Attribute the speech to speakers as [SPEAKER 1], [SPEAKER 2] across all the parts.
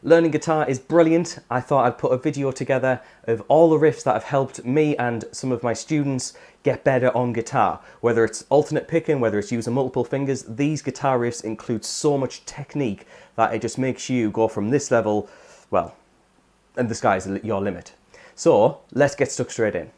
[SPEAKER 1] Learning guitar is brilliant. I thought I'd put a video together of all the riffs that have helped me and some of my students get better on guitar. Whether it's alternate picking, whether it's using multiple fingers, these guitar riffs include so much technique that it just makes you go from this level, well, and the sky's your limit. So let's get stuck straight in.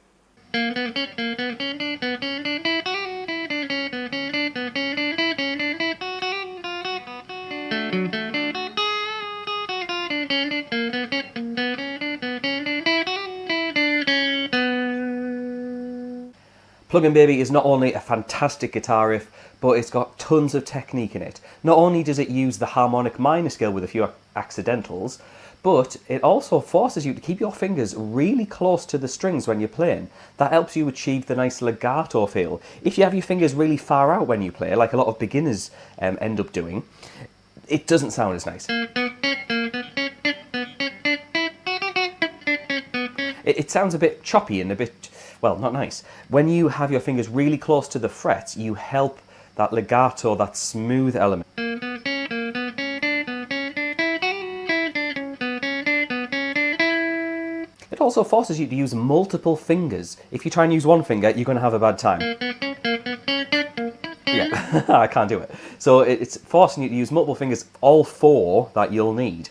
[SPEAKER 1] Plug-in Baby is not only a fantastic guitar riff, but it's got tons of technique in it. Not only does it use the harmonic minor scale with a few accidentals, but it also forces you to keep your fingers really close to the strings when you're playing. That helps you achieve the nice legato feel. If you have your fingers really far out when you play, like a lot of beginners end up doing, it doesn't sound as nice. It sounds a bit choppy and a bit, well, not nice. When you have your fingers really close to the frets, you help that legato, that smooth element. It also forces you to use multiple fingers. If you try and use one finger, you're going to have a bad time. Yeah, I can't do it. So it's forcing you to use multiple fingers, all four that you'll need.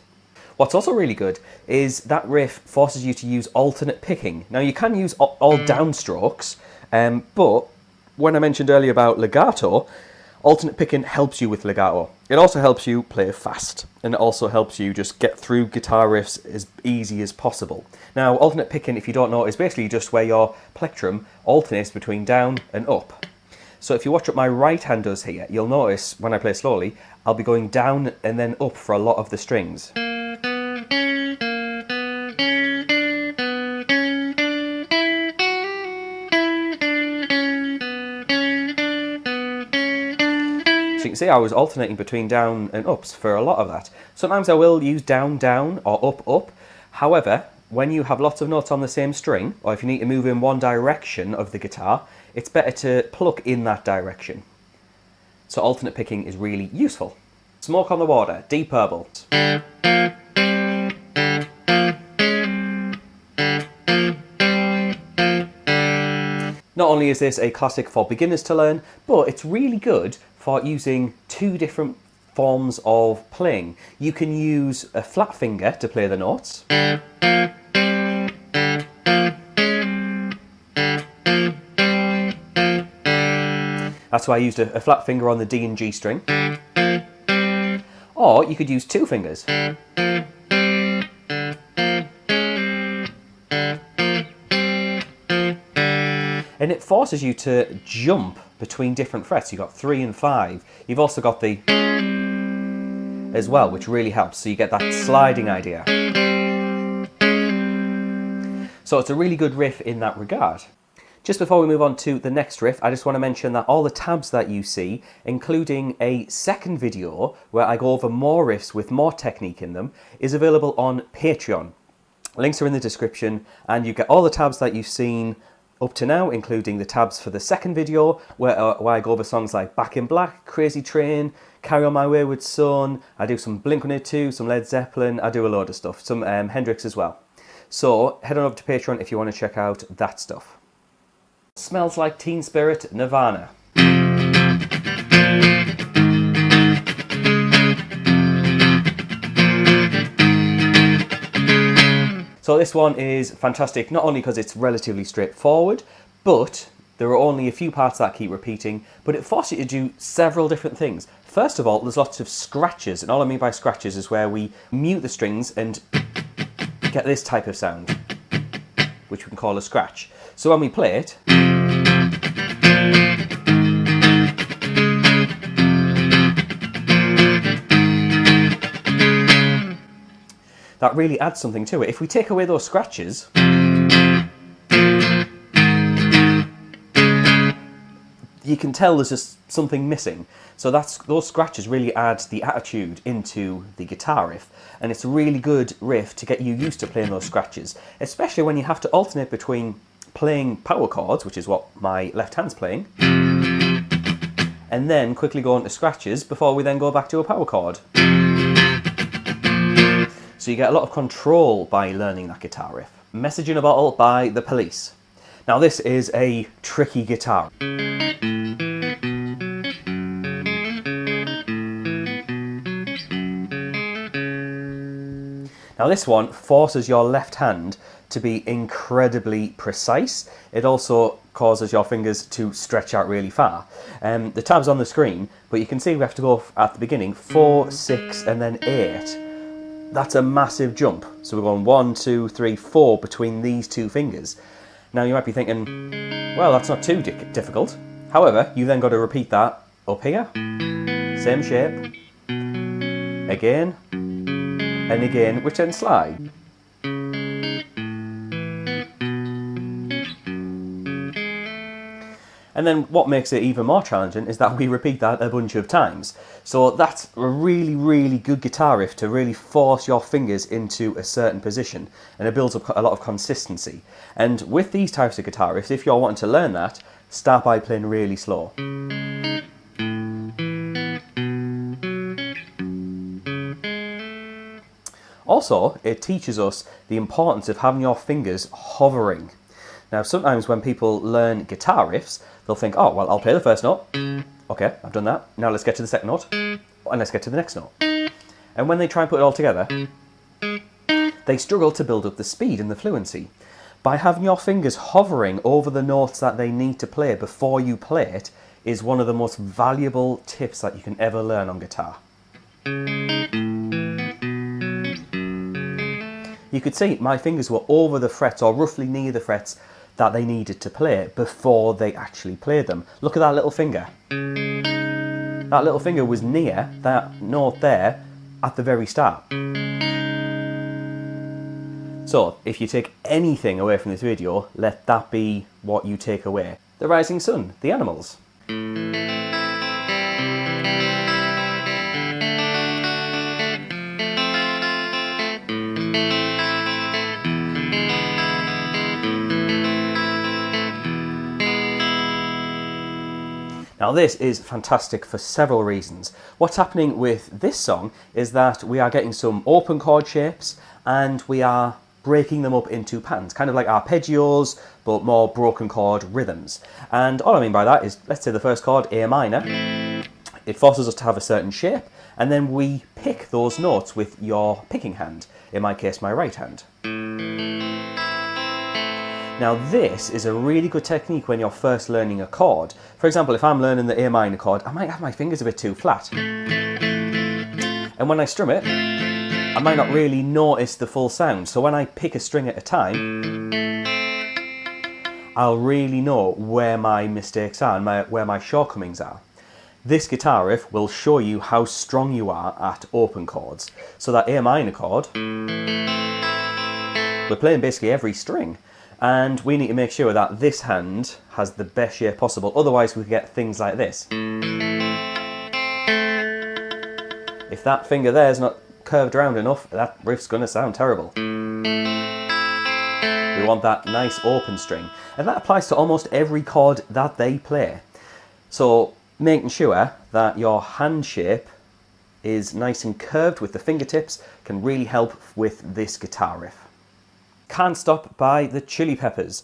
[SPEAKER 1] What's also really good is that riff forces you to use alternate picking. Now you can use all downstrokes, but when I mentioned earlier about legato, alternate picking helps you with legato. It also helps you play fast, and it also helps you just get through guitar riffs as easy as possible. Now alternate picking, if you don't know, is basically just where your plectrum alternates between down and up. So if you watch what my right hand does here, you'll notice when I play slowly, I'll be going down and then up for a lot of the strings. So you can see I was alternating between down and ups for a lot of that. Sometimes I will use down, down, or up, up. However, when you have lots of notes on the same string, or if you need to move in one direction of the guitar, it's better to pluck in that direction. So alternate picking is really useful. Smoke on the Water, Deep Purple. Not only is this a classic for beginners to learn, but it's really good for using two different forms of playing. You can use a flat finger to play the notes. That's why I used a flat finger on the D and G string. Or you could use two fingers. And it forces you to jump between different frets. You've got 3 and 5. You've also got the as well, which really helps. So you get that sliding idea. So it's a really good riff in that regard. Just before we move on to the next riff, I just want to mention that all the tabs that you see, including a second video where I go over more riffs with more technique in them, is available on Patreon. Links are in the description, and you get all the tabs that you've seen up to now, including the tabs for the second video, where I go over songs like Back in Black, Crazy Train, Carry On My Wayward Son. I do some Blink-182, some Led Zeppelin, I do a load of stuff, some Hendrix as well. So head on over to Patreon if you want to check out that stuff. Smells Like Teen Spirit, Nirvana. So this one is fantastic, not only because it's relatively straightforward, but there are only a few parts that keep repeating, but it forces you to do several different things. First of all, there's lots of scratches, and all I mean by scratches is where we mute the strings and get this type of sound, which we can call a scratch. So when we play it, that really adds something to it. If we take away those scratches, you can tell there's just something missing. So those scratches really add the attitude into the guitar riff, and it's a really good riff to get you used to playing those scratches, especially when you have to alternate between playing power chords, which is what my left hand's playing, and then quickly go into scratches before we then go back to a power chord. So so you get a lot of control by learning that guitar riff. Message in a Bottle by The Police. Now this is a tricky guitar. Now this one forces your left hand to be incredibly precise. It also causes your fingers to stretch out really far. The tab's on the screen, but you can see we have to go at the beginning 4, 6 and then 8. That's a massive jump. So we're going 1, 2, 3, 4 between these two fingers. Now you might be thinking, well, that's not too difficult. However, you then got to repeat that up here, same shape, again, and again, which then slide. And then what makes it even more challenging is that we repeat that a bunch of times. So that's a really, really good guitar riff to really force your fingers into a certain position, and it builds up a lot of consistency. And with these types of guitar riffs, if you're wanting to learn that, start by playing really slow. Also, it teaches us the importance of having your fingers hovering. Now, sometimes when people learn guitar riffs, they'll think, oh, well, I'll play the first note. Okay, I've done that. Now let's get to the second note. And let's get to the next note. And when they try and put it all together, they struggle to build up the speed and the fluency. By having your fingers hovering over the notes that they need to play before you play it is one of the most valuable tips that you can ever learn on guitar. You could see my fingers were over the frets, or roughly near the frets that they needed to play before they actually played them. Look at that little finger. That little finger was near that note there at the very start. So, if you take anything away from this video, let that be what you take away. The Rising Sun, The Animals. Now this is fantastic for several reasons. What's happening with this song is that we are getting some open chord shapes and we are breaking them up into patterns, kind of like arpeggios, but more broken chord rhythms. And all I mean by that is, let's say the first chord, A minor, it forces us to have a certain shape, and then we pick those notes with your picking hand, in my case my right hand. Now this is a really good technique when you're first learning a chord. For example, if I'm learning the A minor chord, I might have my fingers a bit too flat. And when I strum it, I might not really notice the full sound. So when I pick a string at a time, I'll really know where my mistakes are and where my shortcomings are. This guitar riff will show you how strong you are at open chords. So that A minor chord, we're playing basically every string. And we need to make sure that this hand has the best shape possible, otherwise we get things like this. If that finger there is not curved around enough, that riff's going to sound terrible. We want that nice open string, and that applies to almost every chord that they play. So making sure that your hand shape is nice and curved with the fingertips can really help with this guitar riff. Can't Stop by the Chili Peppers.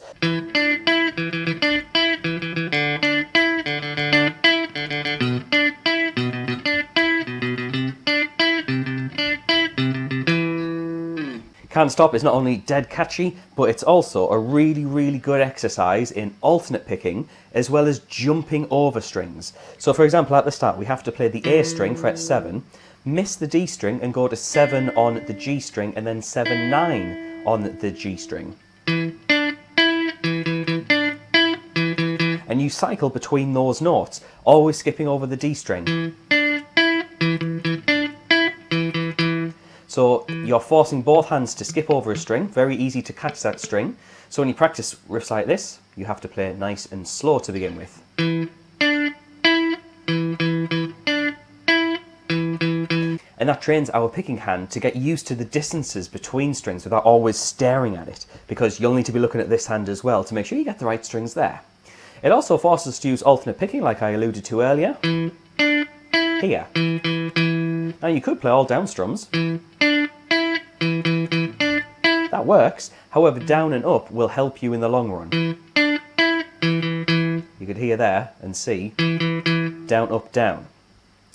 [SPEAKER 1] Can't Stop is not only dead catchy, but it's also a really, really good exercise in alternate picking, as well as jumping over strings. So for example, at the start, we have to play the A string, fret 7, miss the D string and go to 7 on the G string, and then 7, 9 on the G string. And you cycle between those notes, always skipping over the D string. So you're forcing both hands to skip over a string, very easy to catch that string. So when you practice riffs like this, you have to play nice and slow to begin with. And that trains our picking hand to get used to the distances between strings without always staring at it, because you'll need to be looking at this hand as well to make sure you get the right strings there. It also forces us to use alternate picking, like I alluded to earlier, here. Now you could play all down strums, that works. However, down and up will help you in the long run. You could hear there and see down, up, down.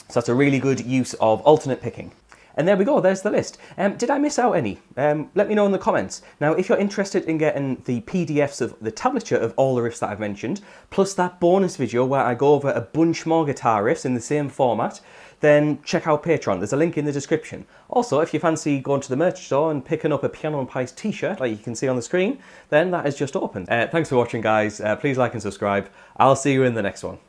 [SPEAKER 1] So that's a really good use of alternate picking. And there we go, there's the list. Did I miss out any? Let me know in the comments. Now, if you're interested in getting the PDFs of the tablature of all the riffs that I've mentioned, plus that bonus video where I go over a bunch more guitar riffs in the same format, then check out Patreon. There's a link in the description. Also, if you fancy going to the merch store and picking up a Piano and Pies t-shirt, like you can see on the screen, then that is just open. Thanks for watching, guys. Please like and subscribe. I'll see you in the next one.